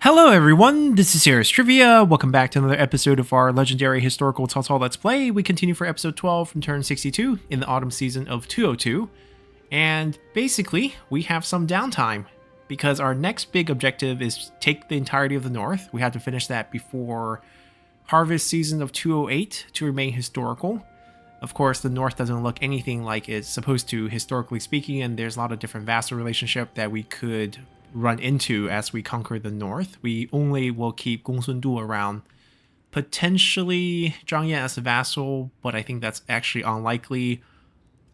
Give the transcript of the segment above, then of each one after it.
Hello everyone, this is Sarah's Trivia. Welcome back to another episode of our legendary historical Cao Cao Let's Play. We continue for episode 12 from turn 62 in the autumn season of 202. And basically, we have some downtime because our next big objective is take the entirety of the north. We have to finish that before harvest season of 208 to remain historical. Of course, the north doesn't look anything like it's supposed to, historically speaking, and there's a lot of different vassal relationship that we could run into as we conquer the north. We only will keep Gongsun Du around, potentially Zhang Yan as a vassal, but I think that's actually unlikely.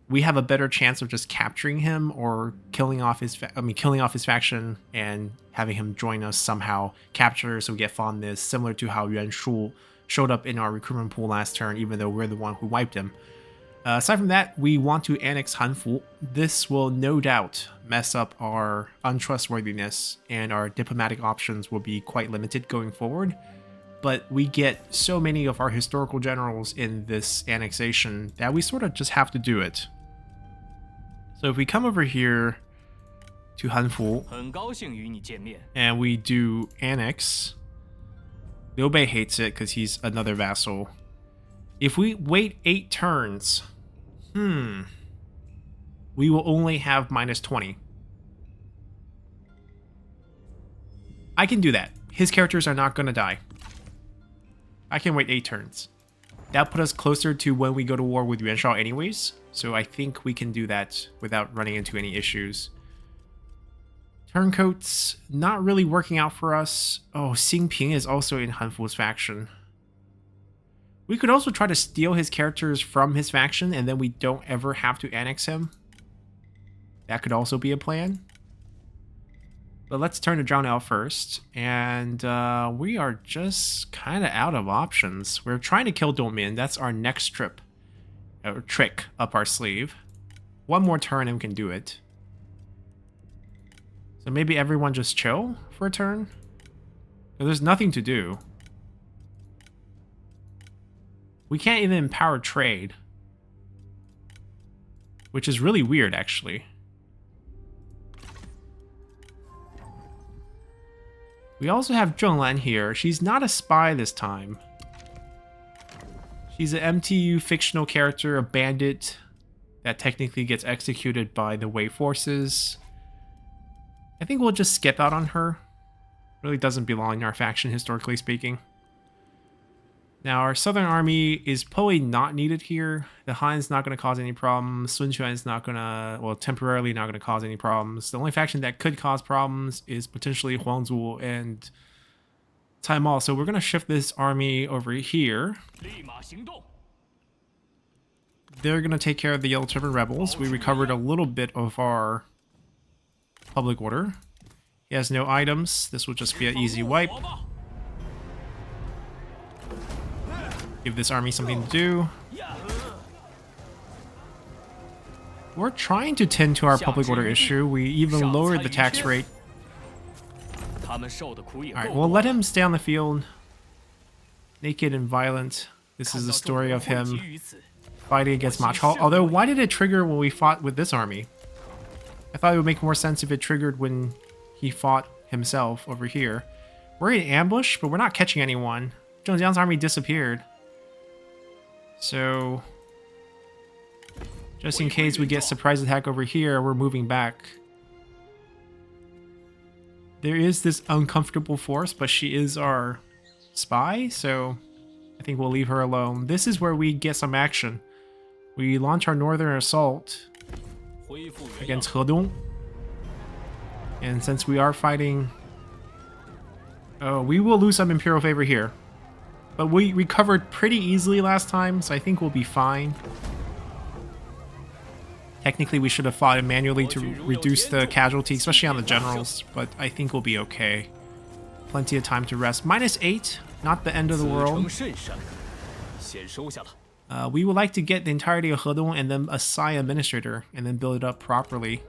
We have a better chance of just capturing him or killing off his faction and having him join us somehow, capture so we get fondness, similar to how Yuan Shu showed up in our recruitment pool last turn, even though we're the one who wiped him. Aside from that, we want to annex Hanfu. This will no doubt mess up our untrustworthiness, and our diplomatic options will be quite limited going forward. But we get so many of our historical generals in this annexation that we sort of just have to do it. So if we come over here to Hanfu and we do annex, Liu Bei hates it because he's another vassal. If we wait 8 turns, we will only have -20. I can do that. His characters are not going to die. I can wait 8 turns. That'll put us closer to when we go to war with Yuan Shao anyways, so I think we can do that without running into any issues. Turncoats, not really working out for us. Oh, Xing Ping is also in Hanfu's faction. We could also try to steal his characters from his faction and then we don't ever have to annex him. That could also be a plan. But let's turn to Zhang Liao first. And we are just kind of out of options. We're trying to kill Dongmin. That's our next trick up our sleeve. One more turn and we can do it. So maybe everyone just chill for a turn? There's nothing to do. We can't even empower trade, which is really weird, actually. We also have Zheng Lan here. She's not a spy this time. She's an MTU fictional character, a bandit that technically gets executed by the Wei forces. I think we'll just skip out on her. Really doesn't belong in our faction, historically speaking. Now, our southern army is probably not needed here. The Han's not going to cause any problems. Sun Quan's not going to, well, temporarily not going to cause any problems. The only faction that could cause problems is potentially Huangzu and Cai Mao. So we're going to shift this army over here. They're going to take care of the Yellow Turban rebels. We recovered a little bit of our public order. He has no items. This will just be an easy wipe. Give this army something to do. We're trying to tend to our public order issue. We even lowered the tax rate. Alright, we'll let him stay on the field. Naked and violent. This is the story of him fighting against Ma Chao. Although, why did it trigger when we fought with this army? I thought it would make more sense if it triggered when he fought himself over here. We're in ambush, but we're not catching anyone. Zheng Jiang's army disappeared. So, just in case we get surprise attack over here, we're moving back. There is this uncomfortable force, but she is our spy, so I think we'll leave her alone. This is where we get some action. We launch our northern assault against Hedong. And since we are fighting... Oh, we will lose some Imperial favor here. But we recovered pretty easily last time, so I think we'll be fine. Technically, we should have fought it manually to reduce the casualty, especially on the generals, but I think we'll be okay. Plenty of time to rest. -8, not the end of the world. We would like to get the entirety of Hedong and then assign administrator, and then build it up properly.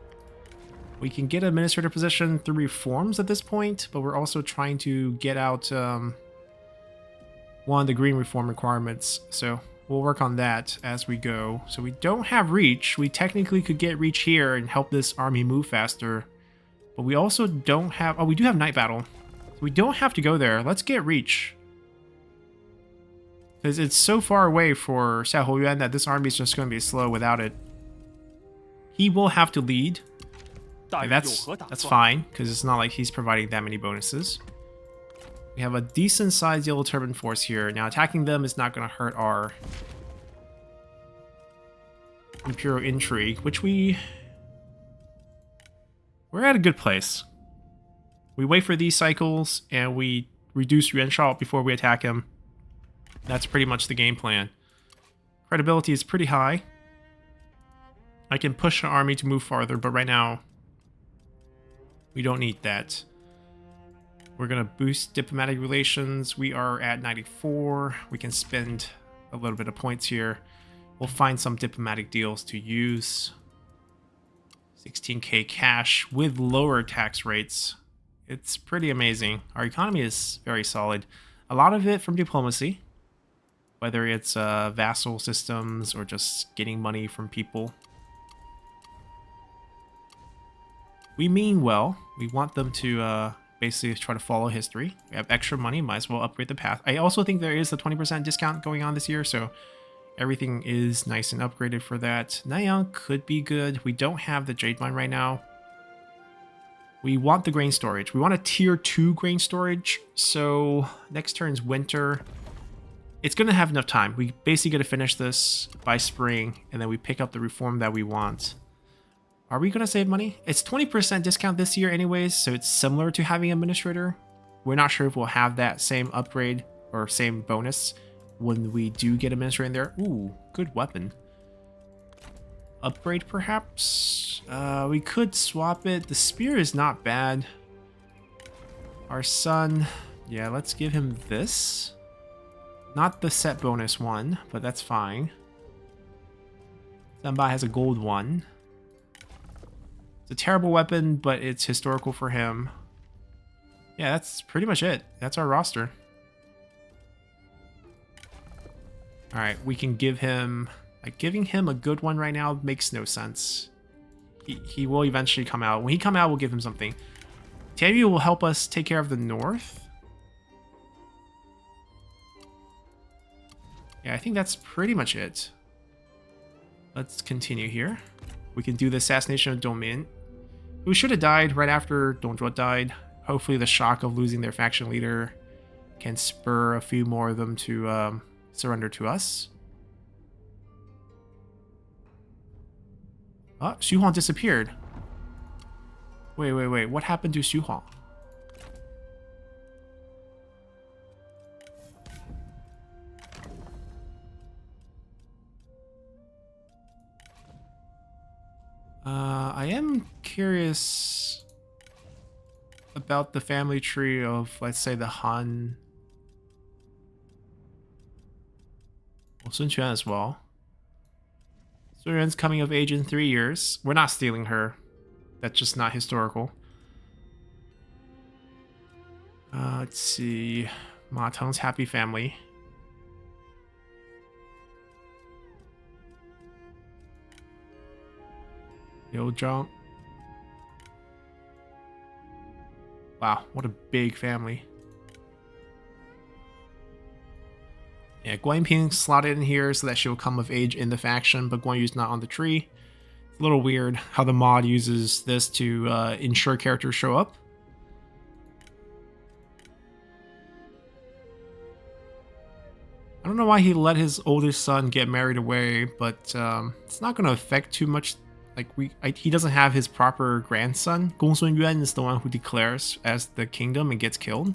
We can get administrator position through reforms at this point, but we're also trying to get out... one of the green reform requirements, so we'll work on that as we go. So we don't have reach. We technically could get reach here and help this army move faster, but we also don't have... Oh, we do have night battle, so We don't have to go there. Let's get reach. Because it's so far away for Xiahou Yuan that this army is just going to be slow without it. He will have to lead. Like, that's fine, because it's not like he's providing that many bonuses. We have a decent sized Yellow Turban force here. Now attacking them is not going to hurt our Imperial Intrigue, which we're at a good place. We wait for these cycles and we reduce Yuan Shao before we attack him. That's pretty much the game plan. Credibility is pretty high. I can push an army to move farther, but right now we don't need that. We're going to boost diplomatic relations. We are at 94. We can spend a little bit of points here. We'll find some diplomatic deals to use. 16k cash with lower tax rates. It's pretty amazing. Our economy is very solid. A lot of it from diplomacy, whether it's vassal systems or just getting money from people. We mean well. We want them to basically try to follow history. We have extra money, might as well upgrade the path. I also think there is a 20% discount going on this year, so everything is nice and upgraded for that. Nanyang could be good. We don't have the Jade Mine right now. We want the grain storage. We want a tier 2 grain storage, so next turn's winter. It's going to have enough time. We basically got to finish this by spring, and then we pick up the reform that we want. Are we going to save money? It's 20% discount this year anyways, so it's similar to having administrator. We're not sure if we'll have that same upgrade or same bonus when we do get administrator in there. Ooh, good weapon. Upgrade perhaps? We could swap it. The spear is not bad. Our son, yeah, let's give him this. Not the set bonus one, but that's fine. Zanbai has a gold one. It's a terrible weapon, but it's historical for him. Yeah, that's pretty much it. That's our roster. Alright, we can give him... Like, giving him a good one right now makes no sense. He will eventually come out. When he come out, we'll give him something. Tianyu will help us take care of the north. Yeah, I think that's pretty much it. Let's continue here. We can do the assassination of Dongmin, who should have died right after Dongzhuo died. Hopefully the shock of losing their faction leader can spur a few more of them to surrender to us. Oh, Xu Huang disappeared. Wait. What happened to Xu Huang? I am curious about the family tree of, let's say, the Han. Well, Sun Quan as well. Sun Yuan's coming of age in 3 years. We're not stealing her. That's just not historical. Let's see. Ma Teng's happy family. Liu Zhang. Wow, what a big family. Yeah, Guan Yiping slotted in here so that she'll come of age in the faction, but Guan Yu's not on the tree. It's a little weird how the mod uses this to ensure characters show up. I don't know why he let his oldest son get married away, but it's not going to affect too much. Like he doesn't have his proper grandson. Gongsun Yuan is the one who declares as the kingdom and gets killed.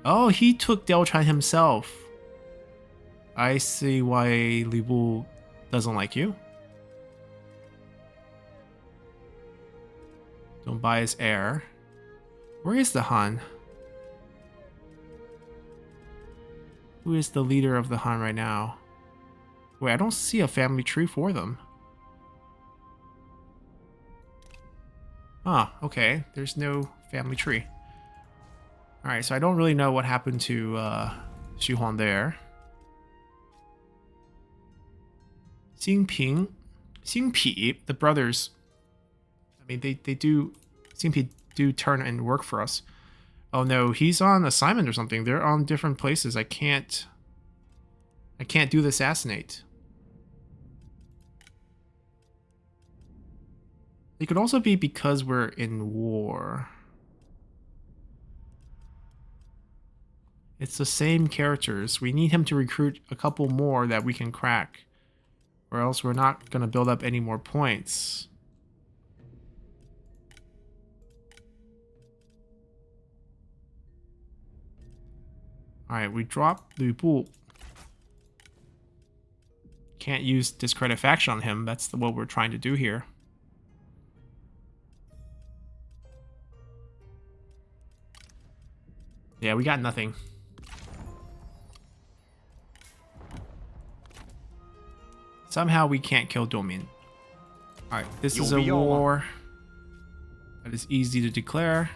Oh, he took Diaochan himself. I see why Li Bu doesn't like you. Don't buy his heir. Where is the Han? Who is the leader of the Han right now? Wait, I don't see a family tree for them. Ah, okay. There's no family tree. Alright, so I don't really know what happened to Xu Huang there. Xingping, Xingpi, the brothers. I mean, they do. Xingpi do turn and work for us. Oh no, he's on assignment or something. They're on different places. I can't do the assassinate. It could also be because we're in war. It's the same characters. We need him to recruit a couple more that we can crack, or else we're not going to build up any more points. Alright, we drop Lu Bu. Can't use discredit faction on him. That's what we're trying to do here. Yeah, we got nothing. Somehow we can't kill Domin. Alright, this is a war that is easy to declare.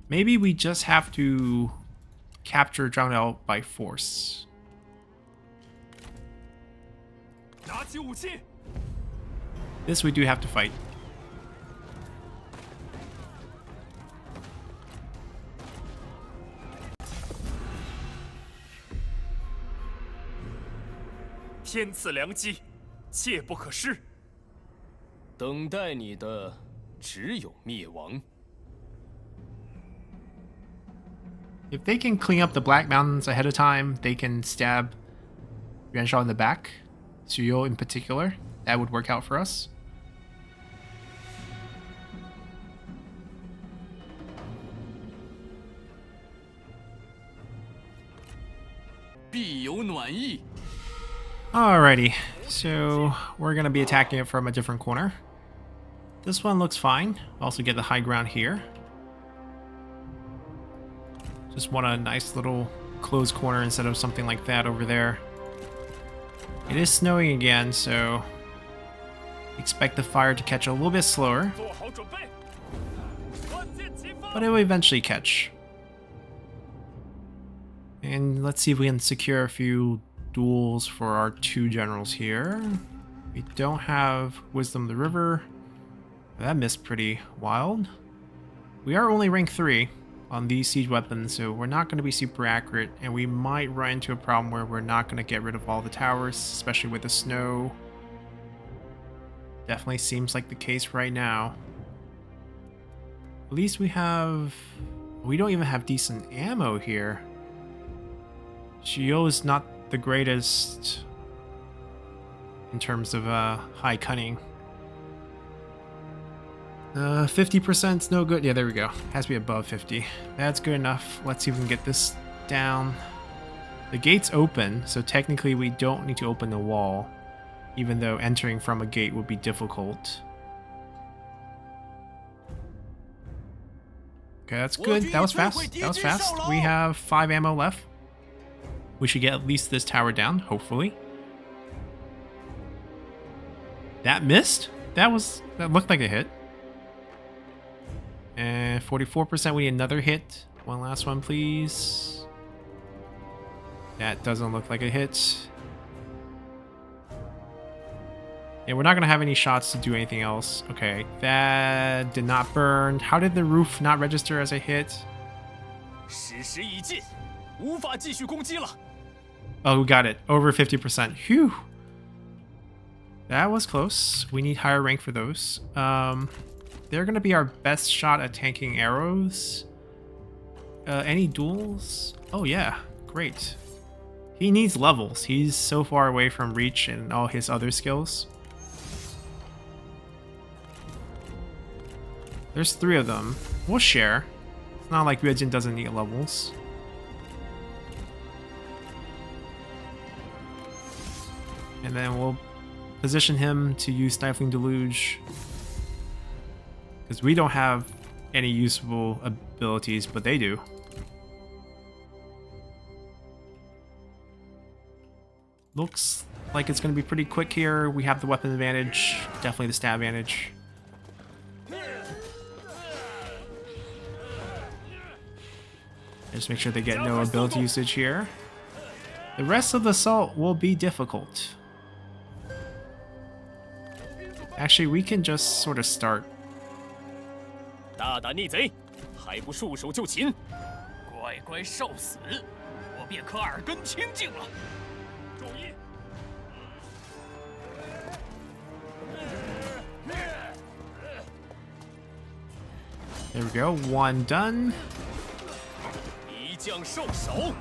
Maybe we just have to capture Zhang Liao by force. This we do have to fight. If they can clean up the Black Mountains ahead of time, they can stab Yuan Shao in the back. Suyo in particular. That would work out for us. Alrighty, so we're going to be attacking it from a different corner. This one looks fine. Also get the high ground here. Just want a nice little closed corner instead of something like that over there. It is snowing again, so expect the fire to catch a little bit slower. But it will eventually catch. And let's see if we can secure a few duels for our two generals here. We don't have Wisdom of the River. That missed pretty wild. We are only rank 3 on these siege weapons, so we're not going to be super accurate, and we might run into a problem where we're not going to get rid of all the towers, especially with the snow. Definitely seems like the case right now. At least we don't even have decent ammo here. Shio is not the greatest in terms of high cunning. 50% is no good. Yeah, there we go. Has to be above 50. That's good enough. Let's see if we can get this down. The gate's open, so technically we don't need to open the wall, even though entering from a gate would be difficult. Okay, that's good. That was fast. That was fast. We have 5 ammo left. We should get at least this tower down, hopefully. That missed? That looked like a hit. And 44%, we need another hit. One last one, please. That doesn't look like a hit. Yeah, we're not going to have any shots to do anything else. Okay, that did not burn. How did the roof not register as a hit? Oh, we got it. Over 50%. Phew. That was close. We need higher rank for those. They're going to be our best shot at tanking arrows. Any duels? Oh yeah, great. He needs levels. He's so far away from reach and all his other skills. There's 3 of them. We'll share. It's not like Ryujin doesn't need levels. And then we'll position him to use Stifling Deluge. Because we don't have any useful abilities, but they do. Looks like it's going to be pretty quick here. We have the weapon advantage, definitely the stab advantage. Just make sure they get no ability usage here. The rest of the assault will be difficult. Actually, we can just sort of start. 大胆逆贼，还不束手就擒！乖乖受死，我便可耳根清净了。注意！ There we go, one done. 一将受首。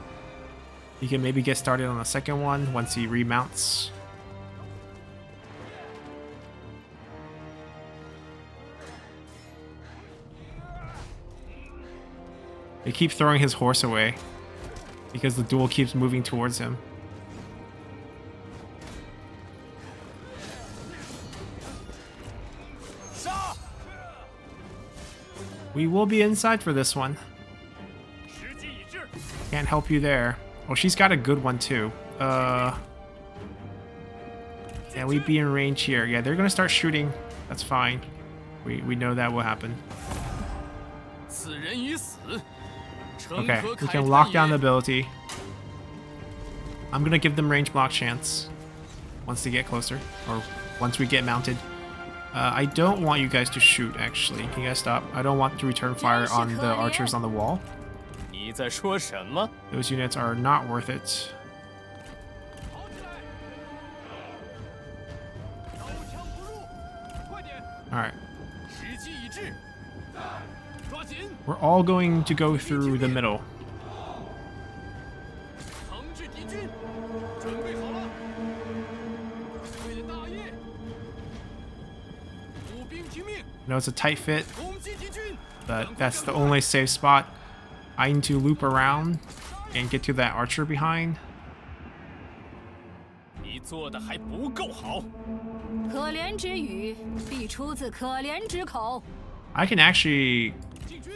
You can maybe get started on the second one once he remounts. They keep throwing his horse away because the duel keeps moving towards him. We will be inside for this one. Can't help you there. Oh, she's got a good one too. Yeah, we'd be in range here. Yeah, they're gonna start shooting. That's fine. We know that will happen. Okay, we can lock down the ability. I'm gonna give them range block chance once they get closer, or once we get mounted. I don't want you guys to shoot, actually. Can you guys stop? I don't want to return fire on the archers on the wall. 你在说什么？ Those units are not worth it. Alright. We're all going to go through the middle. I know it's a tight fit, but that's the only safe spot. I need to loop around and get to that archer behind. 你做的还不够好。可怜之语必出自可怜之口。 I can actually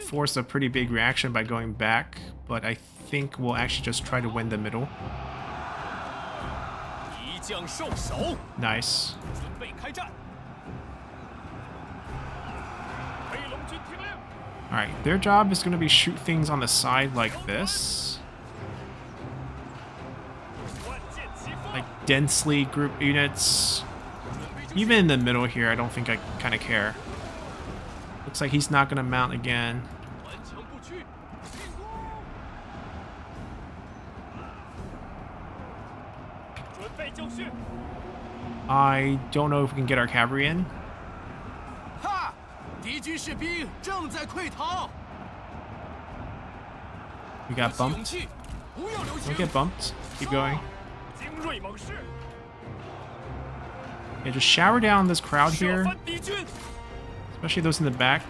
force a pretty big reaction by going back, but I think we'll actually just try to win the middle. 一将受首。 Nice. 准备开战。飞龙军听令。 Alright, their job is going to be shoot things on the side like this. Like densely grouped units. Even in the middle here, I don't think I kind of care. Looks like he's not going to mount again. I don't know if we can get our cavalry in. We got bumped. Don't get bumped. Keep going. Yeah, just shower down this crowd here. Especially those in the back.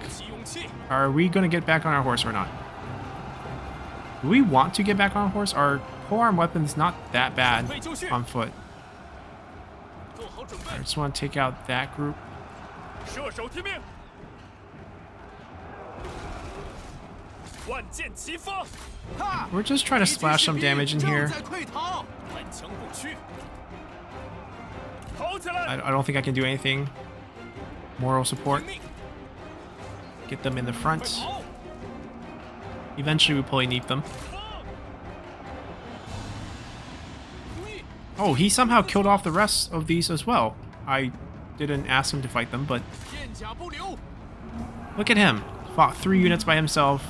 Are we going to get back on our horse or not? Do we want to get back on our horse? Our polearm weapon's not that bad on foot. I just want to take out that group. We're just trying to splash some damage in here. I don't think I can do anything. Moral support. Get them in the front. Eventually we probably need them. Oh, he somehow killed off the rest of these as well. I didn't ask him to fight them, but look at him. Fought 3 units by himself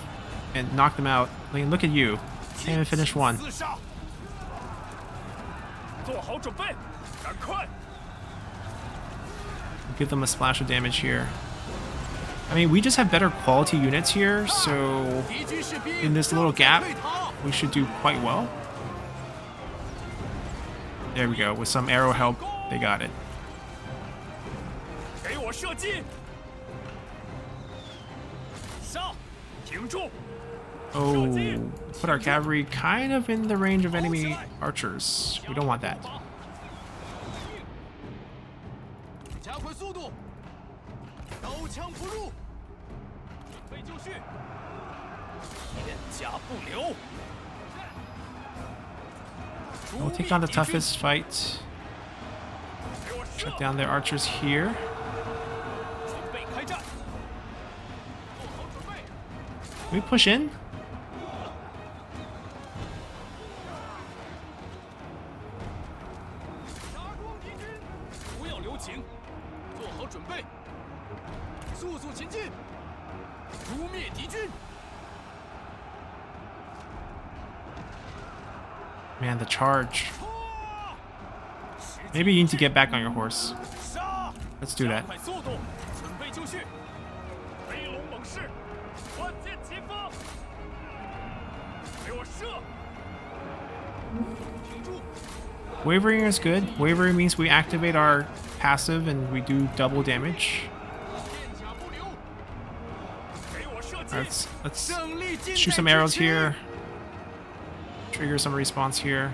and knocked them out. I mean, look at you. Can't even finish one. Give them a splash of damage here. I mean, we just have better quality units here, so in this little gap, we should do quite well. There we go. With some arrow help, they got it. Oh, put our cavalry kind of in the range of enemy archers. We don't want that. We'll take on the toughest fight. Shut down their archers here. Can we push in? 做好准备，速速前进，诛灭敌军。 Man, the charge. Maybe you need to get back on your horse. Let's do that. 快速度，准备就绪。飞龙猛士，万箭齐发，给我射！停住！ Wavering is good. Wavering means we activate our passive and we do double damage. 片甲不留，给我射击！ Let's 胜利近在 shoot some 咫 arrows 尺 here. Trigger some response here.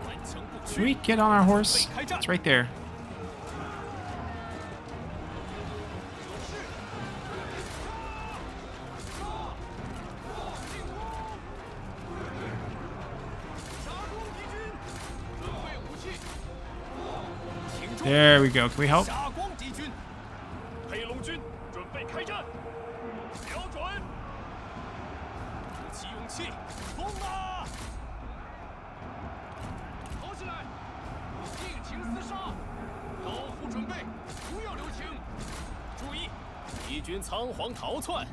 顽强不 Can 屈 we get on our horse? It's right there. 杀攻敌军，准备武器。停住！ There we go. Can we help? 杀光敌军，黑龙军准备开战，瞄准，鼓起勇气，冲啊！跑起来，尽情厮杀，刀斧准备，不要留情。注意，敌军仓皇逃窜，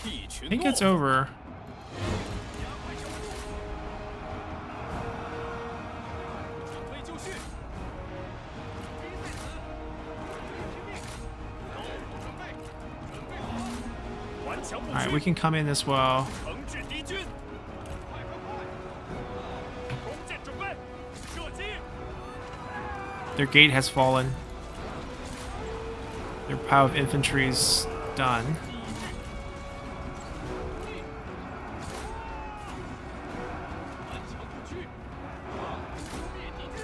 一群 I think 懦 it's 夫。 over. 加快脚步，准备就绪。敌在此，拼命！刀斧准备，准备好，顽强不 All right, 屈 we，can come in as well. 惩治敌军。快快快！弓箭准备，射击！ Their gate has fallen. Their pile of infantry is done. 顽强不屈，诛灭敌军。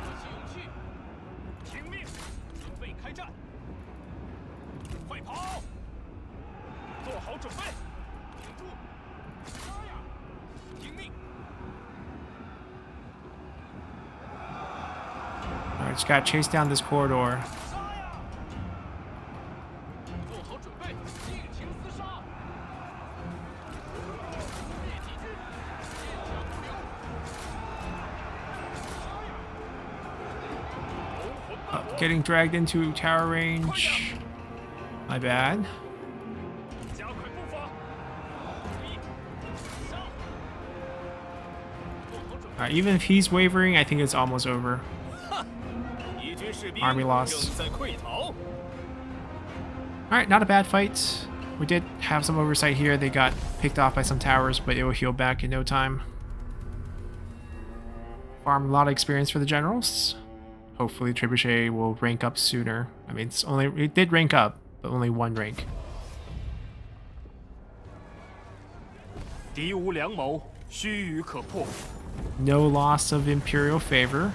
鼓起勇气，听命，准备开战！快跑！做好准备，顶住！杀呀！听命！ All right, just gotta chase down this corridor. 杀呀！做好准备，尽情厮杀！诛灭敌军，片甲不留！杀呀！龙魂大魔， Getting dragged into tower range. My bad. 加快步伐！注意，杀！做好准 All 备。 right, even if he's wavering, I think it's almost over. 敌军士兵 Army lost. 正在溃逃。 All right, not a bad fight. We did have some oversight here. They got picked off by some towers, but it will heal back in no time. Farm a lot of experience for the generals. Hopefully Trebuchet will rank up sooner. I mean, it did rank up, but only one rank. 敌无良谋，须臾可破。 No loss of imperial favor.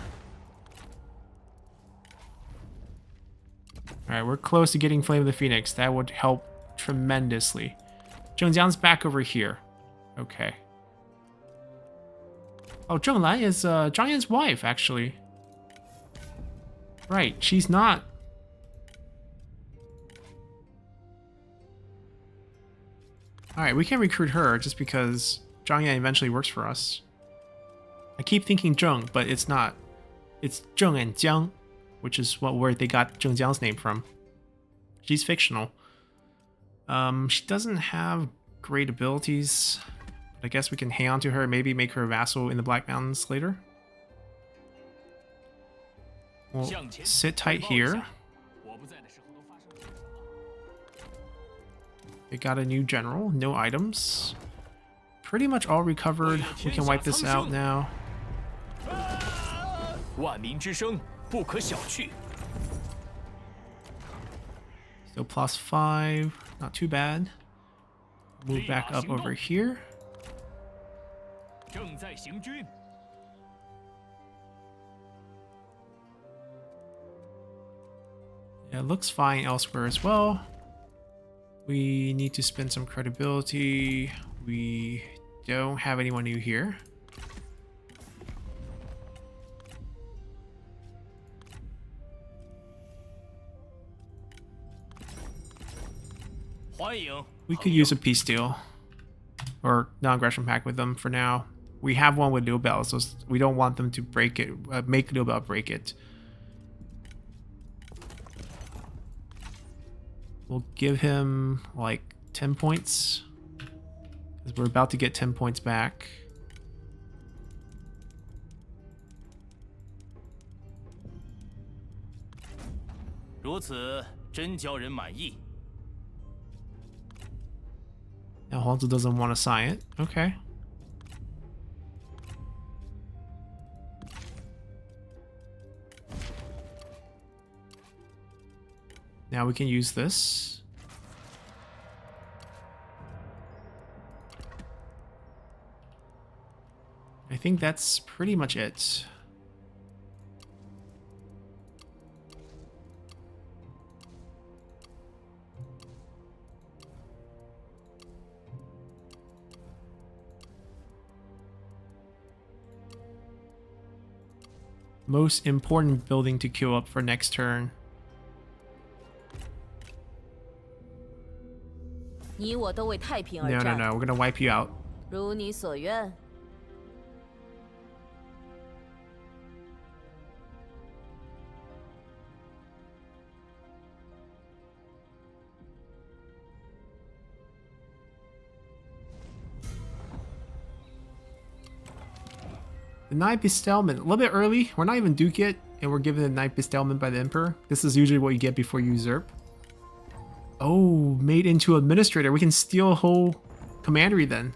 All right, we're close to getting Flame of the Phoenix. That would help tremendously. Zhengjiang's back over here. Okay. Oh, Zhenglan is Zhang Yan's wife, actually. Right, she's not. Alright, we can recruit her just because Zhang Yan eventually works for us. I keep thinking Zheng, but it's not. It's Zheng and Jiang, which is where they got Zhengjiang's name from. She's fictional. She doesn't have great abilities. I guess we can hang on to her, maybe make her a vassal in the Black Mountains later. We'll sit tight here. 我不在的时候都发生了些什么？ They got a new general, no items. Pretty much all recovered. We can wipe this out now. 万民之声不可小觑。 Still +5, not too bad. Move back up over here. 正在行军。 Yeah, it looks fine elsewhere as well. We need to spend some credibility. We don't have anyone new here. 欢迎 We could use a peace deal or non-aggression pact with them for now. We have one with Liu Bell, so we don't want them to break it, make Liu Bell break it. We'll give him like 10 points because we're about to get 10 points back. Now Huangzi doesn't want to sign it. Okay. Now we can use this. I think that's pretty much it. Most important building to queue up for next turn. 你我都为太平而 No, no, 战。 no. We're gonna wipe you out. 如你所愿。 The Knight Bestelment, a little bit early. We're not even Duke yet, and we're given the Knight Bestelment by the Emperor. This is usually what you get before you usurp. Oh, made into Administrator. We can steal a whole commandery then.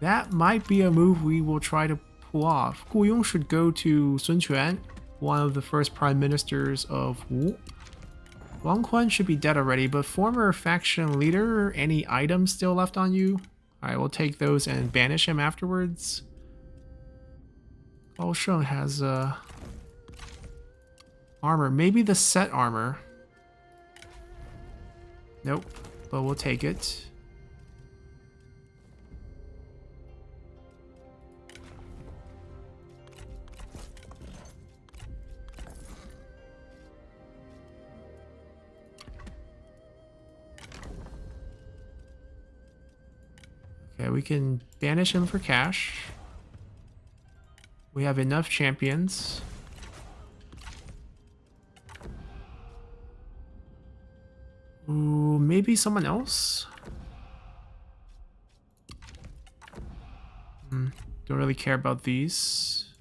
That might be a move we will try to pull off. Gu Yong should go to Sun Quan, one of the first prime ministers of Wu. Wang Quan should be dead already, but former faction leader, any items still left on you? Alright, we'll take those and banish him afterwards. Gao Sheng has armor. Maybe the set armor. Nope, but we'll take it. Okay, we can banish him for cash. We have enough champions. Ooh, maybe someone else? Don't really care about these.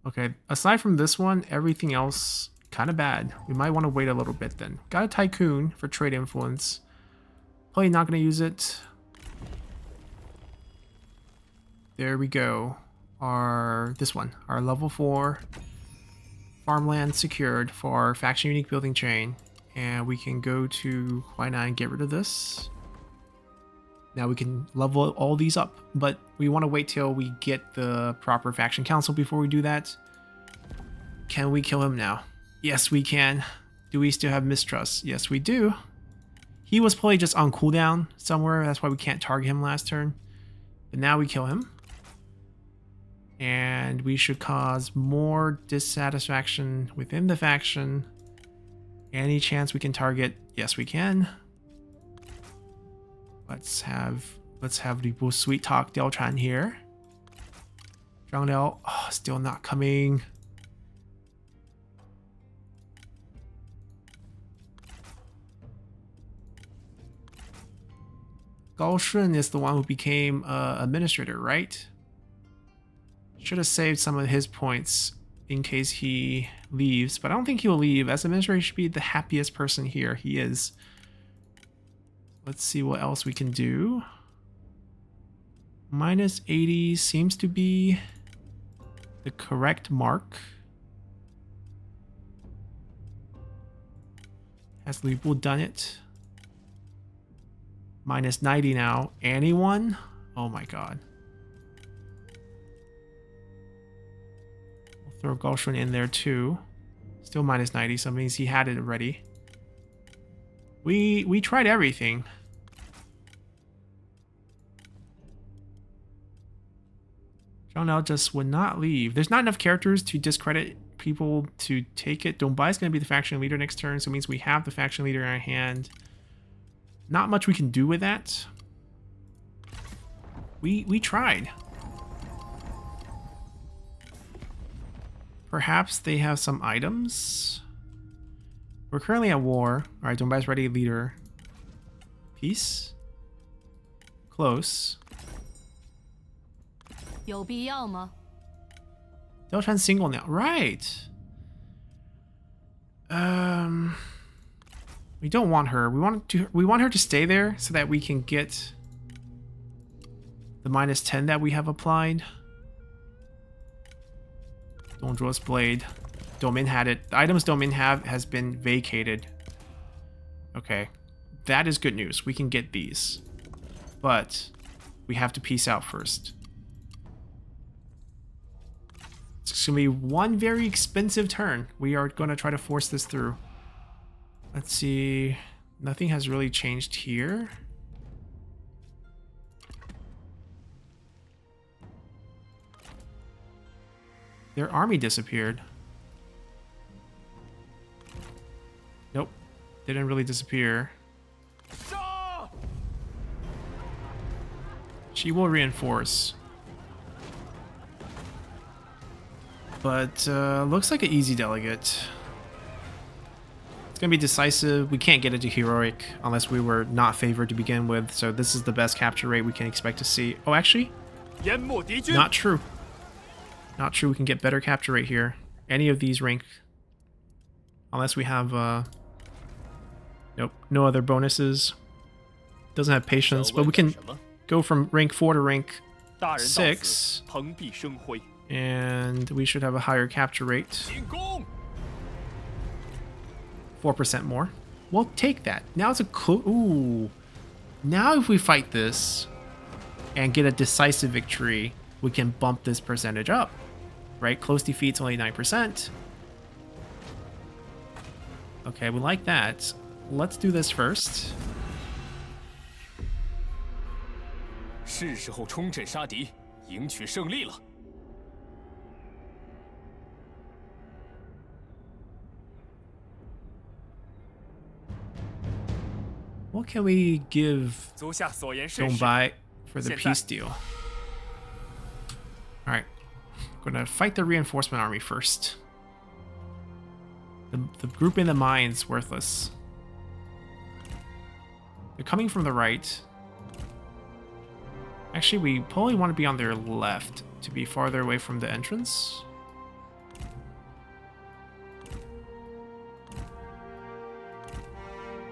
Okay, aside from this one, everything else kind of bad. We might want to wait a little bit then. Got a Tycoon for trade influence. Probably not going to use it. There we go. This one, our level 4 farmland secured for our faction unique building chain. And we can go to Huainan and get rid of this. Now we can level all these up, but we want to wait till we get the proper faction council before we do that. Can we kill him now? Yes, we can. Do we still have mistrust? Yes, we do. He was probably just on cooldown somewhere. That's why we can't target him last turn. But now we kill him. And we should cause more dissatisfaction within the faction. Any chance we can target? Yes, we can. Let's have the sweet talk Diao here. Zhang Liao, still not coming. Gao Shun is the one who became administrator, right? Should have saved some of his points in case he leaves, but I don't think he will leave. As administrator, he should be the happiest person here. He is. Let's see what else we can do. Minus 80 seems to be the correct mark. Has Li Bu done it? Minus 90 now. Anyone? Oh my god. We'll throw Gao Shun in there too. Still minus 90, so it means he had it already. We tried everything. Zhang Liao just would not leave. There's not enough characters to discredit people to take it. Donbai is going to be the faction leader next turn, so it means we have the faction leader in our hand. Not much we can do with that. We tried. Perhaps they have some items. We're currently at war. All right, Donbai's ready, leader. Peace. Close. 有必要吗？ Deltran single now. Right. We don't want her. We want her to stay there so that we can get the -10 that we have applied. Dongzhuo's blade. Domin had it. The items Domin has been vacated. Okay. That is good news. We can get these. But we have to peace out first. It's going to be one very expensive turn. We are going to try to force this through. Let's see. Nothing has really changed here. Their army disappeared. Nope. Didn't really disappear. She will reinforce. But looks like an easy delegate. It's going to be decisive. We can't get it to heroic unless we were not favored to begin with. So this is the best capture rate we can expect to see. Oh, actually? Not true. Not true. We can get better capture rate here. Any of these rank. Unless we have... nope. No other bonuses. Doesn't have patience. But we can go from rank 4 to rank 6. And we should have a higher capture rate. 4% more. We'll take that. Now it's a ooh. Now if we fight this and get a decisive victory, we can bump this percentage up. Right? Close defeat's only 9%. Okay, we like that. Let's do this first. 是时候冲阵杀敌，赢取胜利了。 What can we give Donbai for the peace deal? Alright. Gonna fight the reinforcement army first. The group in the mine's worthless. They're coming from the right. Actually, we probably want to be on their left to be farther away from the entrance.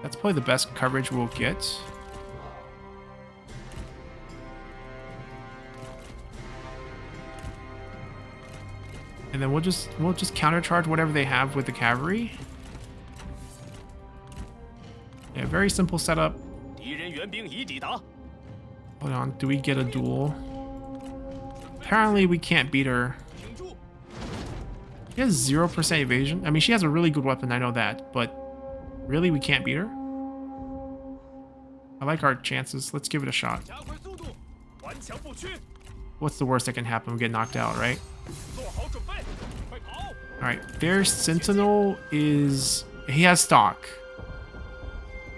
That's probably the best coverage we'll get. And then we'll just countercharge whatever they have with the cavalry. Yeah, very simple setup. Hold on, do we get a duel? Apparently we can't beat her. She has 0% evasion. I mean, she has a really good weapon, I know that, but really, we can't beat her? I like our chances. Let's give it a shot. What's the worst that can happen? We get knocked out, right? Alright, their Sentinel is... He has stock.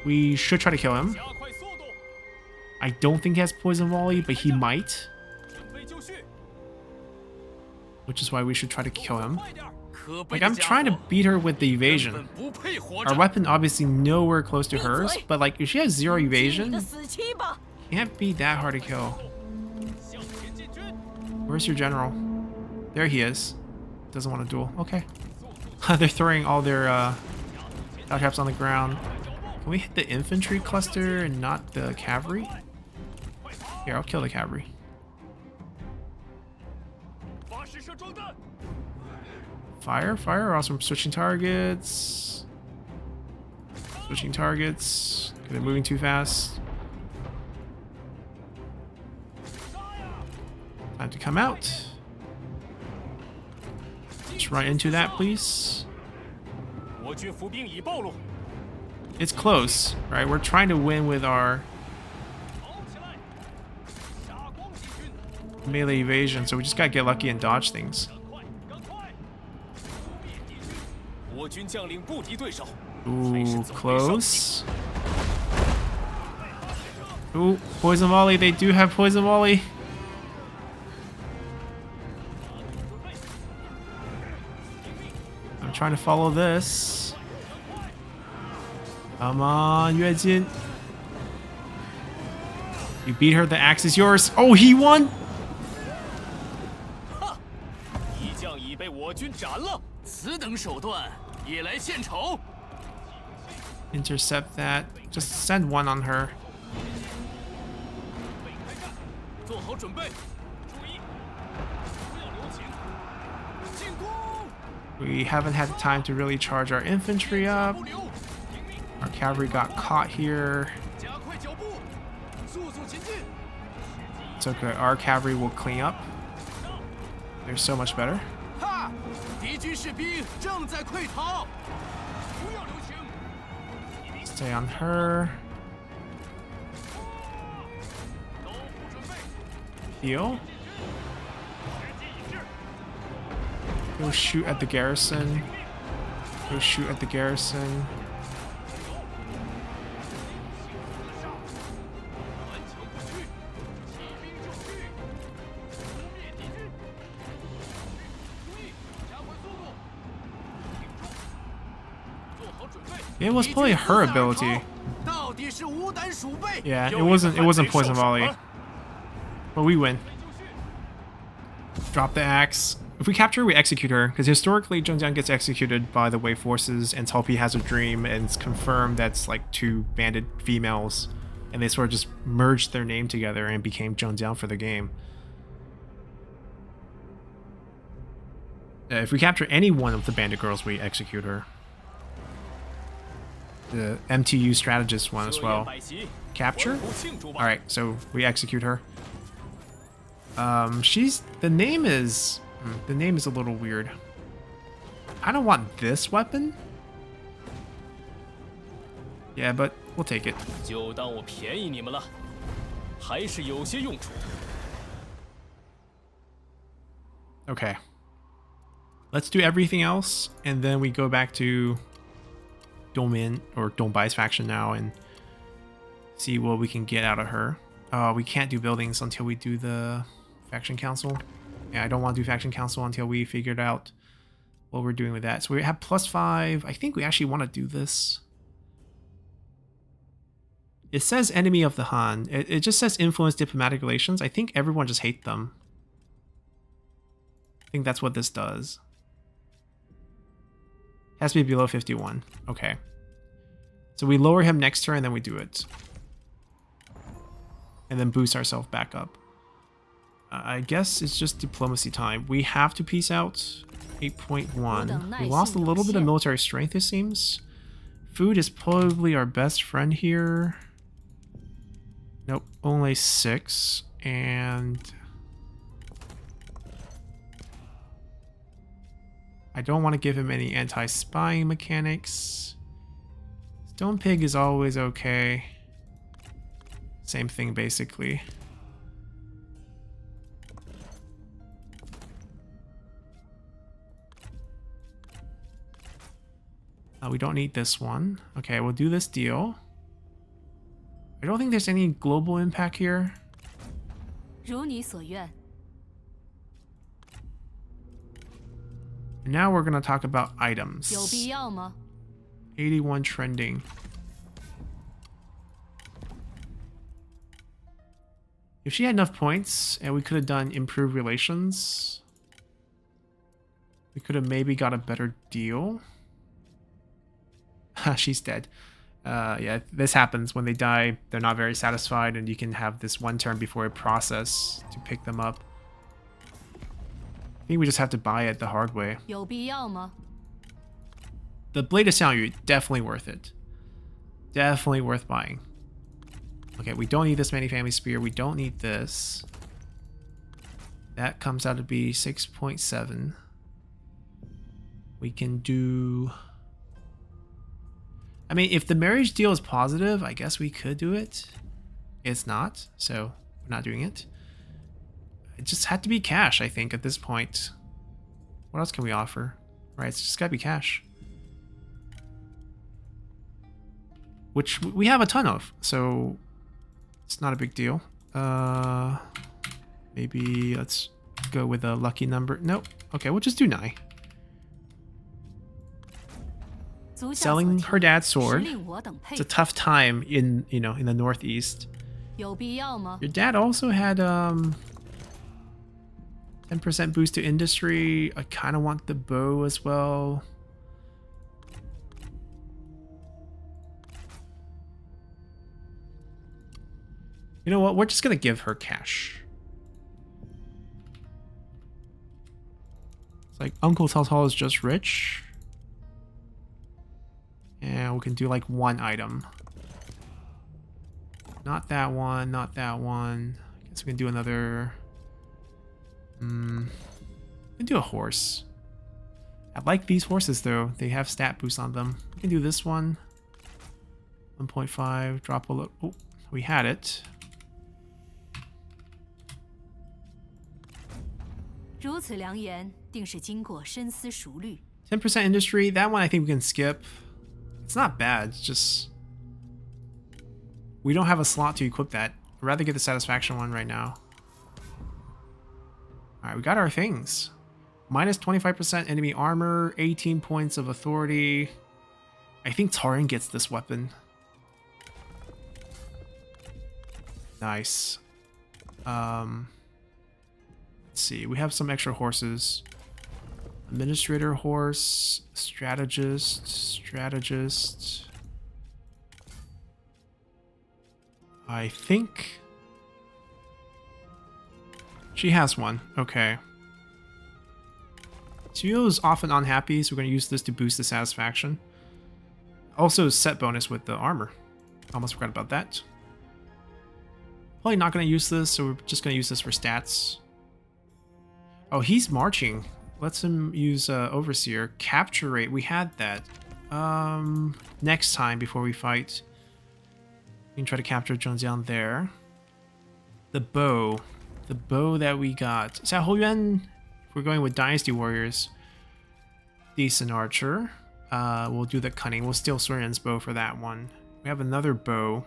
We should try to kill him. I don't think he has Poison Volley, but he might. Which is why we should try to kill him. Like, I'm trying to beat her with the evasion. Our weapon obviously nowhere close to hers, but like, if she has 0 evasion, can't be that hard to kill. Where's your general? There he is. Doesn't want to duel. Okay. They're throwing all their dog traps on the ground. Can we hit the infantry cluster and not the cavalry? Here, I'll kill the cavalry. Fire, fire, or else I'm switching targets. Switching targets. Okay, they're moving too fast. Time to come out. Just run into that, please. It's close, right? We're trying to win with our melee evasion, so we just gotta get lucky and dodge things. 我军将领不敌对手， Ooh, close. Ooh, poison volley. They do have poison volley. I'm trying to follow this. Come on, Yue Jin. You beat her, the axe is yours. Oh, he won! 敌将已被我军斩了，此等手段也来献丑。 Intercept that. Just send one on her. 做好准备，注意，不要留情，进攻！ We haven't had time to really charge our infantry up. 不留，听命， Our cavalry got caught here. 加快脚步，速速前进。 It's okay. Our cavalry will clean up. They're so much better. 哈！敌军士兵正在溃逃，不要留情。 Stay on her. 刀斧准备， Heal. Go shoot at the garrison. Go shoot at the garrison. 顽强不屈，起兵就绪，扑灭敌军。注意，加快速度，挺住，做好准备。 It was probably her ability. 到底是无胆鼠辈。 Yeah, it wasn't poison volley. But we win. Drop the axe. If we capture her, we execute her. Because historically, Zhengjiang gets executed by the Wei forces, and Cao Pi has a dream, and it's confirmed that's like two banded females. And they sort of just merged their name together and became Zhengjiang for the game. If we capture any one of the bandit girls, we execute her. The MTU strategist one as well. Capture? Alright, so we execute her. The name is a little weird. I don't want this weapon. Yeah, but we'll take it. 就当我便宜你们了，还是有些用处。 Okay. Let's do everything else, and then we go back to Dongmin, or Dongbai's faction now, and see what we can get out of her. We can't do buildings until we do the faction council. Yeah, I don't want to do faction council until we figured out what we're doing with that. So we have +5. I think we actually want to do this. It says enemy of the Han. It just says influence diplomatic relations. I think everyone just hates them. I think that's what this does. Has to be below 51. Okay. So we lower him next turn and then we do it. And then boost ourselves back up. I guess it's just diplomacy time. We have to peace out. 8.1. We lost a little bit of military strength, it seems. Food is probably our best friend here. Nope, only 6. And I don't want to give him any anti-spying mechanics. Stone Pig is always okay. Same thing, basically. We don't need this one. Okay, we'll do this deal. I don't think there's any global impact here. 如你所愿。 Now we're going to talk about items. 有必要吗？ 81 trending. If she had enough points and we could have done improved relations, we could have maybe got a better deal. She's dead. Yeah, this happens when they die. They're not very satisfied, and you can have this one turn before a process to pick them up. I think we just have to buy it the hard way. 有必要吗？ The Blade of Xiangyu, definitely worth it. Definitely worth buying. Okay, we don't need this many family spear. We don't need this. That comes out to be 6.7. We can do... I mean, if the marriage deal is positive, I guess we could do it. It's not, so we're not doing it. It just had to be cash, I think, at this point. What else can we offer? Right, it's just gotta be cash. which we have a ton of, so it's not a big deal. Maybe let's go with a lucky number. Nope. Okay, we'll just do 9. Selling her dad's sword. It's a tough time in in the Northeast. Your dad also had 10% boost to industry. I kind of want the bow as well. You know what? We're just gonna give her cash. It's like Uncle Cao Cao is just rich. And we can do like 1 item. Not that one, not that one. I guess we can do another. We can do a horse. I like these horses though. They have stat boosts on them. We can do this one. 1.5, drop a little. Oh, we had it. 10% industry. That one I think we can skip. It's not bad. It's just we don't have a slot to equip that. I'd rather get the satisfaction one right now. Alright, we got our things. Minus 25% enemy armor, 18 points of authority. I think Tarin gets this weapon. Nice. Let's see, we have some extra horses. Administrator horse, strategist. I think she has one. Okay. Tsuyo's often unhappy, so we're going to use this to boost the satisfaction. Also, set bonus with the armor. Almost forgot about that. Probably not going to use this, so we're just going to use this for stats. Oh, he's marching. Let's him use Overseer. Capture rate, we had that. Next time before we fight, we can try to capture Zhongjiang there. The bow. The bow that we got. Xiahou Yuan, if we're going with Dynasty Warriors, decent archer. We'll do the cunning. We'll steal Sun Ren's bow for that one. We have another bow.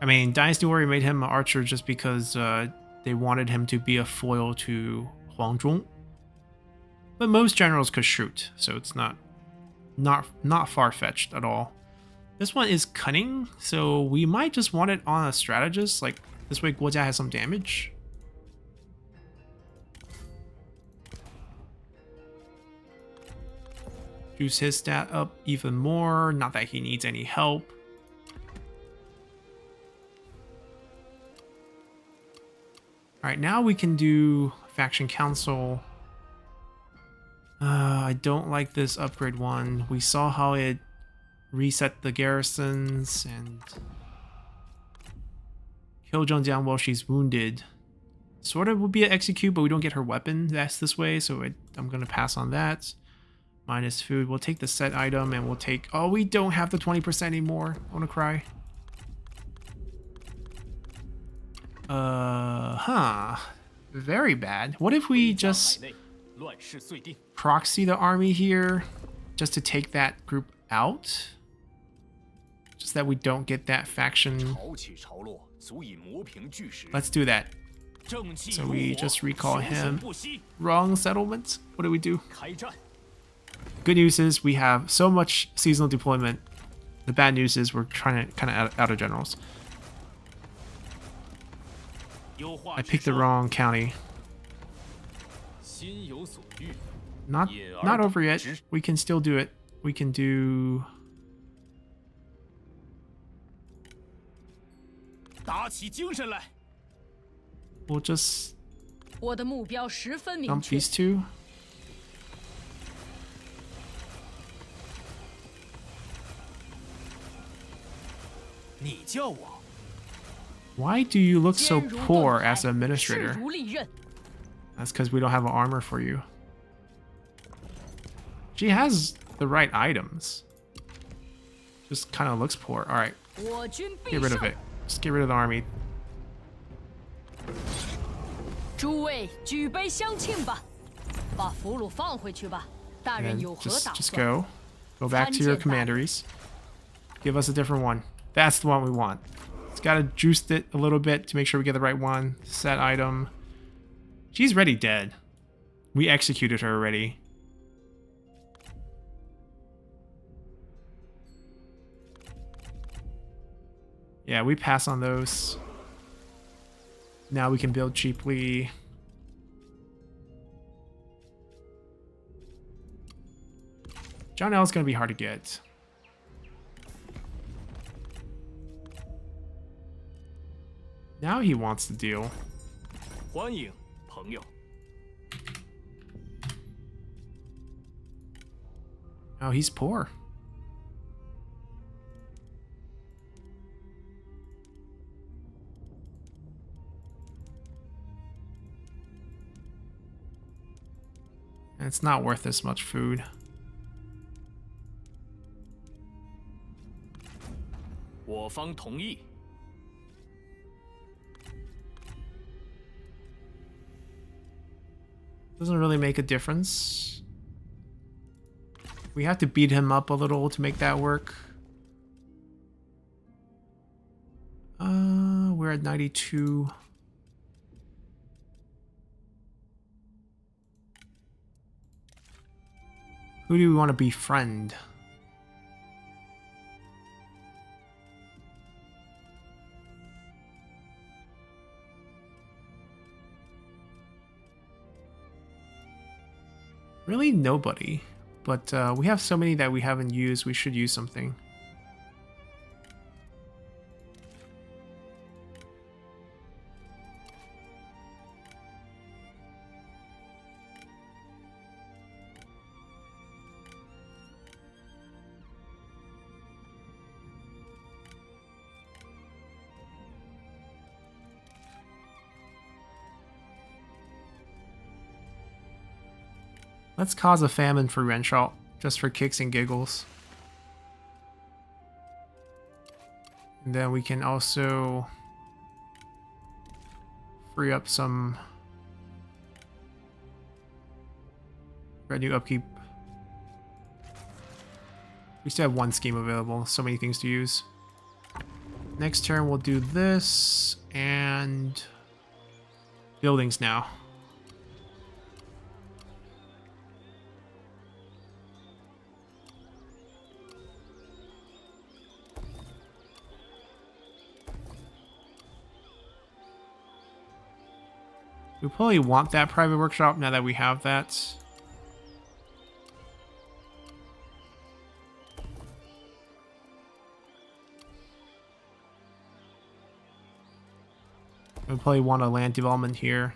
I mean, Dynasty Warrior made him an archer just because they wanted him to be a foil to Huang Zhong. But most generals could shoot, so it's not far-fetched at all. This one is cunning, so we might just want it on a strategist. Like this way, Guojia has some damage. Juice his stat up even more. Not that he needs any help. All right, now we can do Faction Council. I don't like this upgrade one. We saw how it reset the garrisons and kill Zhongjiang while she's wounded. Sort of would be an execute, but we don't get her weapon. That's this way, so I'm going to pass on that. Minus food. We'll take the set item and we'll take... Oh, we don't have the 20% anymore. I want to cry. Very bad. What if we just proxy the army here just to take that group out? Just that we don't get that faction. Let's do that. So we just recall him. Wrong settlement. What do we do? Good news is we have so much seasonal deployment. The bad news is we're trying to kind of out of generals. I picked the wrong county. Not over yet. We can still do it. We can do... We'll just dump these two. Why do you look so poor as an administrator? That's because we don't have an armor for you. She has the right items. Just kind of looks poor. Alright. Get rid of it. Just get rid of the army. And just go. Go back to your commanderies. Give us a different one. That's the one we want. It's got to juice it a little bit to make sure we get the right one. Set item. She's already dead. We executed her already. Yeah, we pass on those. Now we can build cheaply. John L is going to be hard to get. Now he wants to deal. 欢迎朋友。 Oh, he's poor. And it's not worth this much food. "我方同意。 Doesn't really make a difference. We have to beat him up a little to make that work. We're at 92. Who do we want to befriend? Really nobody. But we have so many that we haven't used, we should use something. Let's cause a famine for Renshaw, just for kicks and giggles. And then we can also free up some revenue upkeep. We still have one scheme available, so many things to use. Next turn we'll do this and buildings now. We probably want that private workshop now that we have that. We probably want a land development here.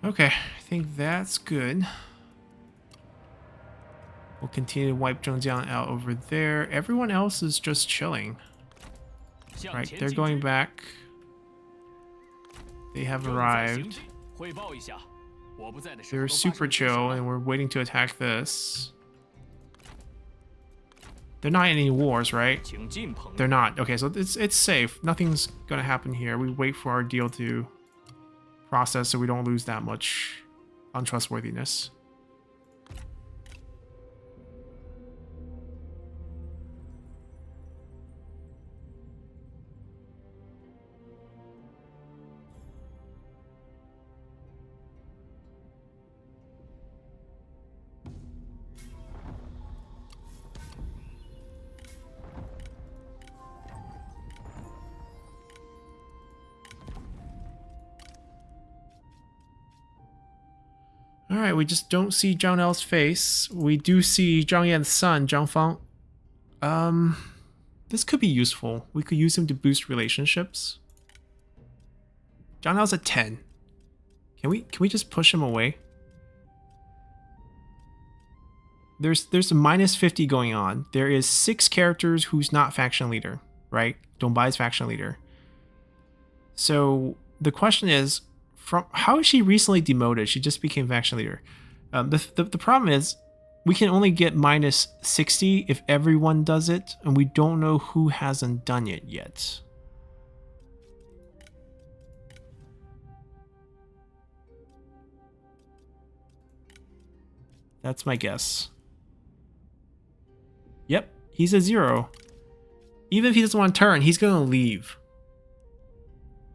Okay, I think that's good. We'll continue to wipe Zhongjiang out over there. Everyone else is just chilling. Right, they're going back. They have arrived. They're super chill, and we're waiting to attack this. They're not in any wars, right? They're not. Okay, so it's safe. Nothing's gonna happen here. We wait for our deal to process so we don't lose that much untrustworthiness. Alright, we just don't see Zhang El's face. We do see Zhang Yan's son, Zhang Fang. This could be useful. We could use him to boost relationships. Zhang El's at 10. Can we just push him away? There's a minus 50 going on. There is 6 characters who's not faction leader, right? Dongbai's faction leader. So the question is, how is she recently demoted? She just became faction leader. The problem is we can only get minus 60 if everyone does it, and we don't know who hasn't done it yet. That's my guess. Yep, he's a 0. Even if he doesn't want to turn, he's going to leave.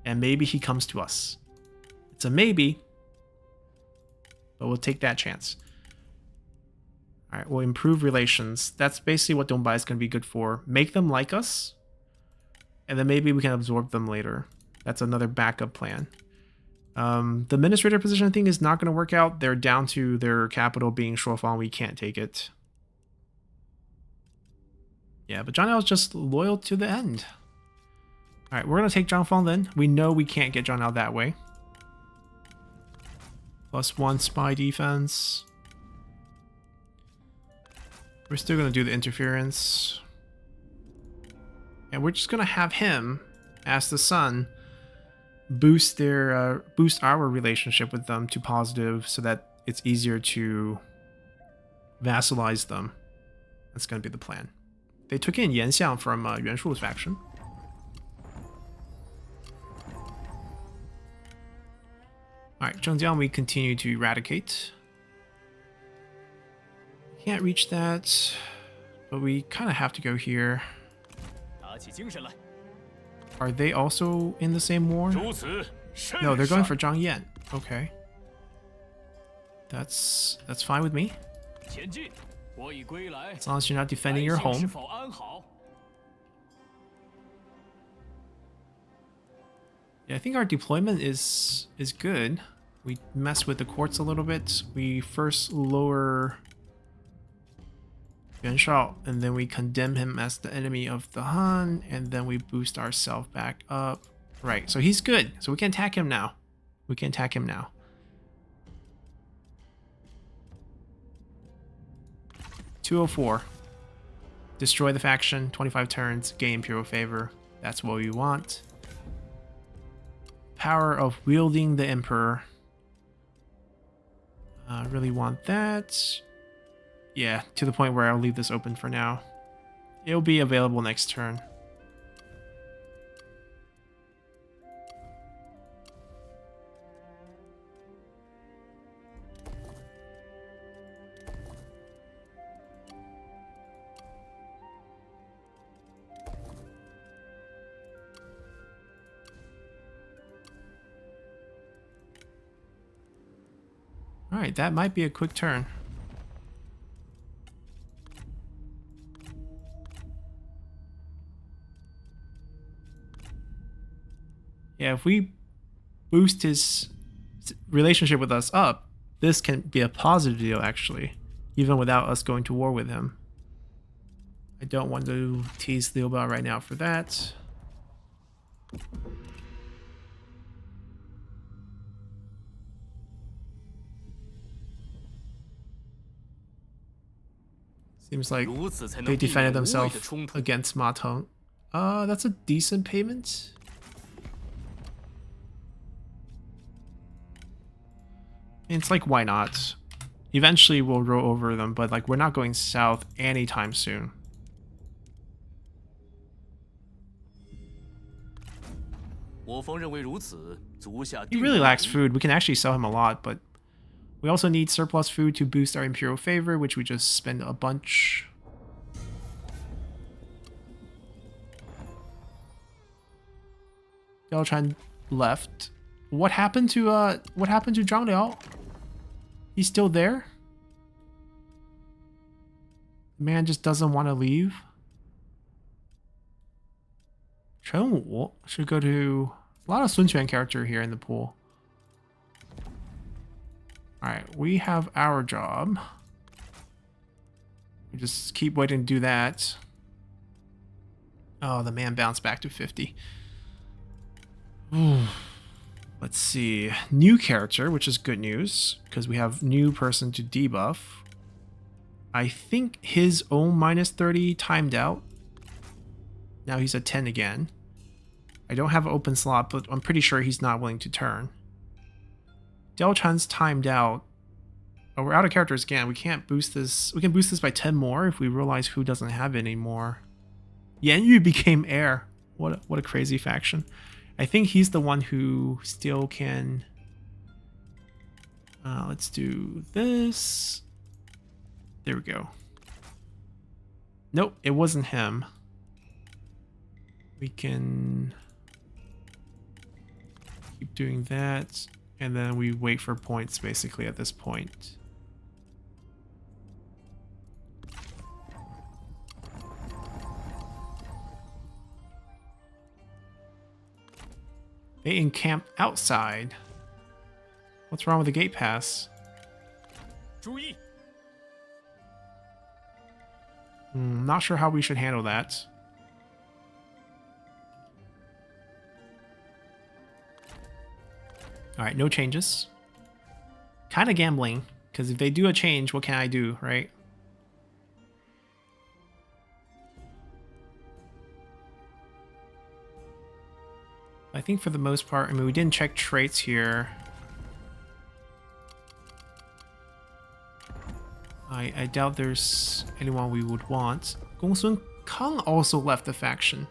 And maybe he comes to us. It's a maybe, but we'll take that chance. All right, we'll improve relations. That's basically what Dongbei is going to be good for. Make them like us, and then maybe we can absorb them later. That's another backup plan. The administrator position thing is not going to work out. They're down to their capital being Shuofang. We can't take it. Yeah, but Zhang Liao is just loyal to the end. All right, we're going to take Zhangfang then. We know we can't get Zhang Liao that way. +1 spy defense. We're still going to do the interference. And we're just going to have him, as the son, boost our relationship with them to positive so that it's easier to vassalize them. That's going to be the plan. They took in Yan Xiang from Yuan Shu's faction. Alright, Zhengjiang we continue to eradicate. Can't reach that, but we kind of have to go here. 打起精神来， Are they also in the same war? 如此甚 No, they're going 善 for Zhang Yan. Okay. That's fine with me. 前进，我已归来， As long as you're not defending 百 your 姓是 home. 否安好？ Yeah, I think our deployment is good. We mess with the courts a little bit. We first lower Yuan Shao, and then we condemn him as the enemy of the Han, and then we boost ourselves back up. Right, so he's good. So we can attack him now. We can attack him now. $204. Destroy the faction, 25 turns, gain Imperial favor. That's what we want. Power of wielding the Emperor. Really want that. Yeah, to the point where I'll leave this open for now. It'll be available next turn. Alright, that might be a quick turn. Yeah, if we boost his relationship with us up, this can be a positive deal, actually, even without us going to war with him. I don't want to tease Liu Bao right now for that. Seems like 如此才 they 能避 defended 免无谓 themselves 的冲突。 against Ma Teng. That's a decent payment. It's like, why not? Eventually we'll roll over them, but like we're not going south anytime soon. 我方认为如此，足下 He 定 really 论 lacks food. We can actually sell him a lot, but we also need surplus food to boost our Imperial favor, which we just spend a bunch. Yao left. What happened to Zhang Liao? He's still there? The man just doesn't want to leave. Chen Wu should go to a lot of Sun Quan character here in the pool. Alright, we have our job. We just keep waiting to do that. Oh, the man bounced back to 50. Let's see. New character, which is good news, because we have new person to debuff. I think his own -30 timed out. Now he's at 10 again. I don't have an open slot, but I'm pretty sure he's not willing to turn. Del Chan's timed out. Oh, we're out of characters again. We can't boost this. We can boost this by 10 more if we realize who doesn't have it anymore. Yan Yu became heir. What a crazy faction. I think he's the one who still can... let's do this. There we go. Nope, it wasn't him. We can keep doing that, and then we wait for points basically at this point. They encamped outside. What's wrong with the gate pass? 注意， Not sure how we should handle that. Alright, no changes. Kind of gambling, because if they do a change, what can I do, right? I think for the most part, I mean, we didn't check traits here. I doubt there's anyone we would want. Gongsun Kang also left the faction.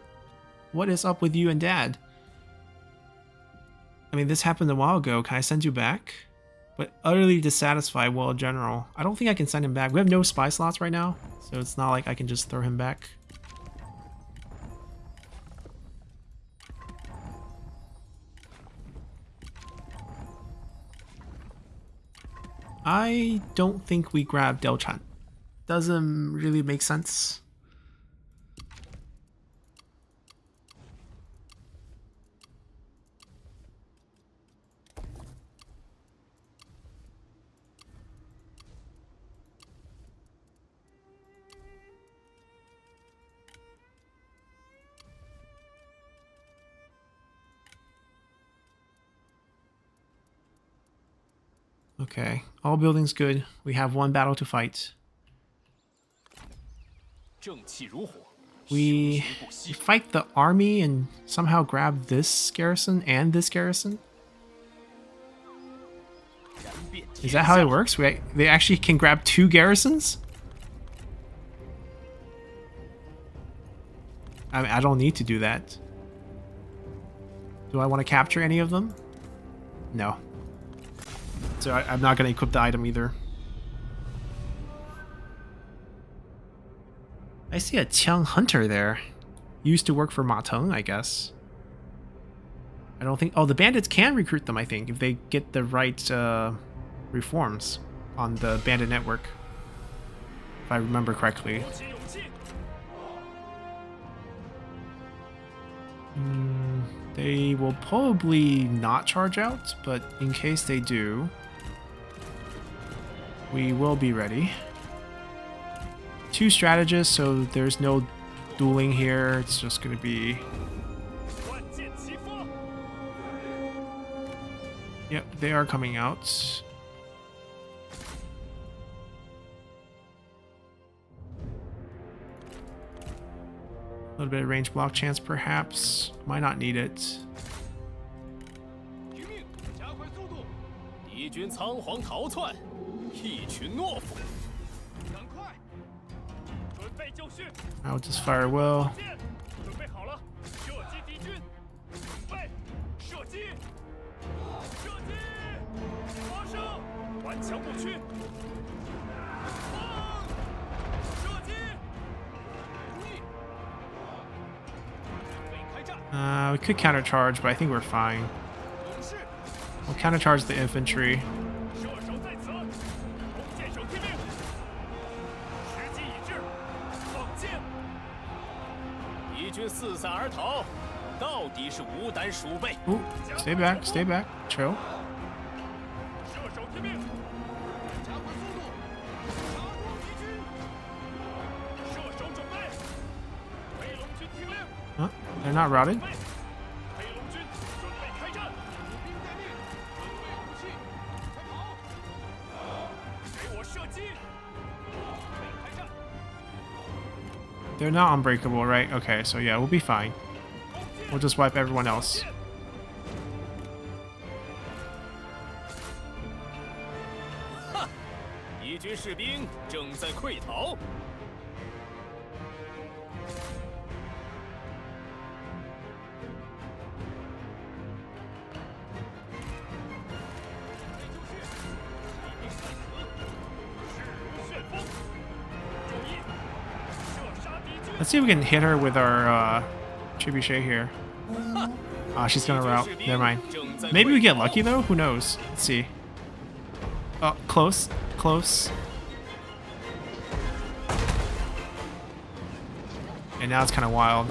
What is up with you and Dad? I mean, this happened a while ago. Can I send you back? But utterly dissatisfied, well, general. I don't think I can send him back. We have no spy slots right now, so it's not like I can just throw him back. I don't think we grab Delchan. Doesn't really make sense. Okay, all buildings good. We have one battle to fight. 正气如火， We 雄心不息。 fight the army and somehow grab this garrison and this garrison? 燃遍 Is 天 that how 下 it works? They actually can grab 2 garrisons? I mean, I don't need to do that. Do I want to capture any of them? No. So I'm not going to equip the item either. I see a Qiang Hunter there. Used to work for Ma Teng, I guess. I don't think... Oh, the bandits can recruit them, I think, if they get the right reforms on the bandit network. If I remember correctly. 鼓起勇气， They will probably not charge out, but in case they do, we will be ready. 2 strategists, so there's no dueling here. It's just going to be... 万箭齐发。 Yep, they are coming out. A little bit of range block chance, perhaps. Might not need it. 听命，加快速度。敌军仓皇逃窜，一群懦夫。赶快，准备就绪。 I'll just fire well. 箭，准备好了，射击敌军。准备，射击，射击，发射，顽强不屈。放，射击，注意。 准备开战， We could countercharge, but I think we're fine. 勇士， We'll countercharge the infantry. 射手在此，弓箭手听命，时机已至，放箭。敌军四散而逃，到底是无胆鼠辈。 Ooh, stay back, stay back. Chill. 射手听命，加快速度，打入敌军。射手准备，飞龙军听令， Huh? They're not routed. 飞龙军准备开战。步兵待命，准备武器，快跑！给我射击！准备开战。 They're not unbreakable, right? Okay, so yeah, we'll be fine. We'll just wipe everyone else. 敌军士兵正在溃逃。势如旋风，注意，射杀 Let's see if we can hit her with our trebuchet here. She's gonna rout. Never mind. Maybe we get lucky though. Who knows? Let's see. Oh, close, close. And now it's kind of wild.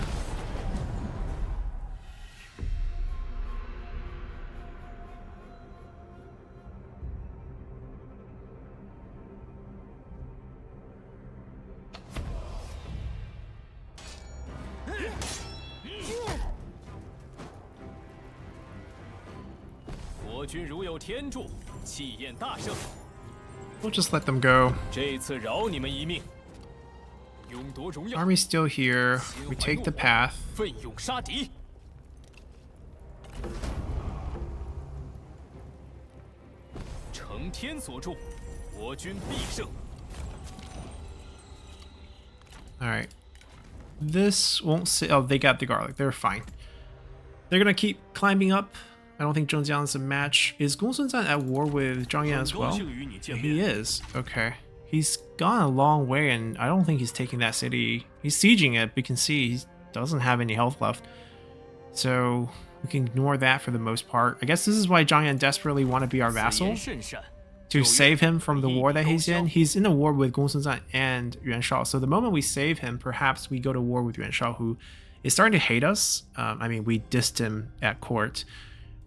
We'll just let them go. Army's still here. We take the path. Alright. This won't sit. Oh, they got the garlic. They're fine. They're gonna keep climbing up. I don't think Zhongjiang's a match. Is Gongsun-san at war with Zhangyan as well? Yeah, he is. Okay. He's gone a long way, and I don't think he's taking that city. He's sieging it. We can see he doesn't have any health left. So we can ignore that for the most part. I guess this is why Zhangyan desperately want to be our vassal. To save him from the war that he's in. He's in a war with Gongsun-san and Yuan Shao. So the moment we save him, perhaps we go to war with Yuan Shao, who is starting to hate us. I mean, we dissed him at court.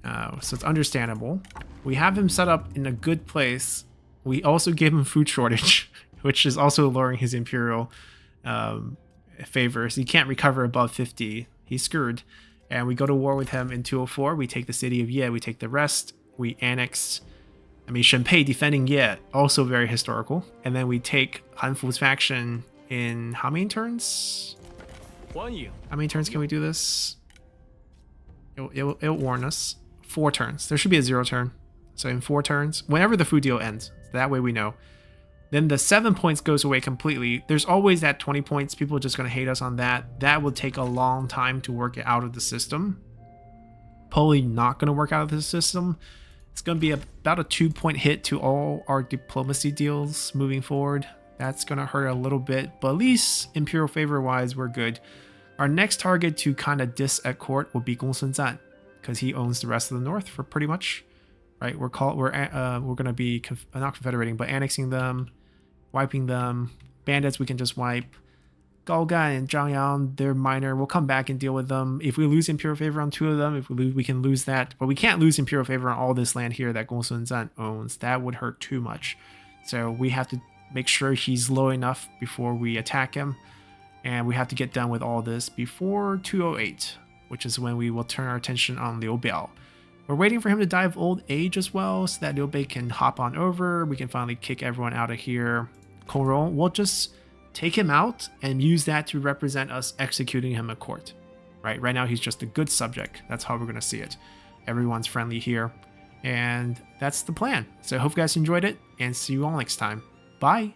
So it's understandable. We have him set up in a good place. We also gave him food shortage, which is also lowering his imperial favors. He can't recover above 50. He's screwed. And we go to war with him in 204. We take the city of Ye. We take the rest. We annex. I mean, Shenpei defending Ye, also very historical. And then we take Han Fu's faction in how many turns? How many turns can we do this? It'll warn us. 4 turns. There should be a 0 turn. So in 4 turns, whenever the food deal ends, that way we know. Then the 7 points goes away completely. There's always that 20 points. People are just going to hate us on that. That will take a long time to work it out of the system. Probably not going to work out of the system. It's going to be about a 2-point hit to all our diplomacy deals moving forward. That's going to hurt a little bit, but at least imperial favor wise, we're good. Our next target to kind of diss at court will be Gongsun-san, because he owns the rest of the north for pretty much, right? We're going to be not confederating, but annexing them, wiping them. Bandits we can just wipe. Gaogan and Zhangyang, they're minor. We'll come back and deal with them. If we lose imperial favor on 2 of them, if we lose, we can lose that. But we can't lose imperial favor on all this land here that Gongsun-san owns. That would hurt too much. So we have to make sure he's low enough before we attack him. And we have to get done with all this before 208, which is when we will turn our attention on Liu Biao. We're waiting for him to die of old age as well, so that Liu Bei can hop on over. We can finally kick everyone out of here. Kong Rong, we'll just take him out and use that to represent us executing him at court. Right now he's just a good subject. That's how we're going to see it. Everyone's friendly here. And that's the plan. So I hope you guys enjoyed it, and see you all next time. Bye!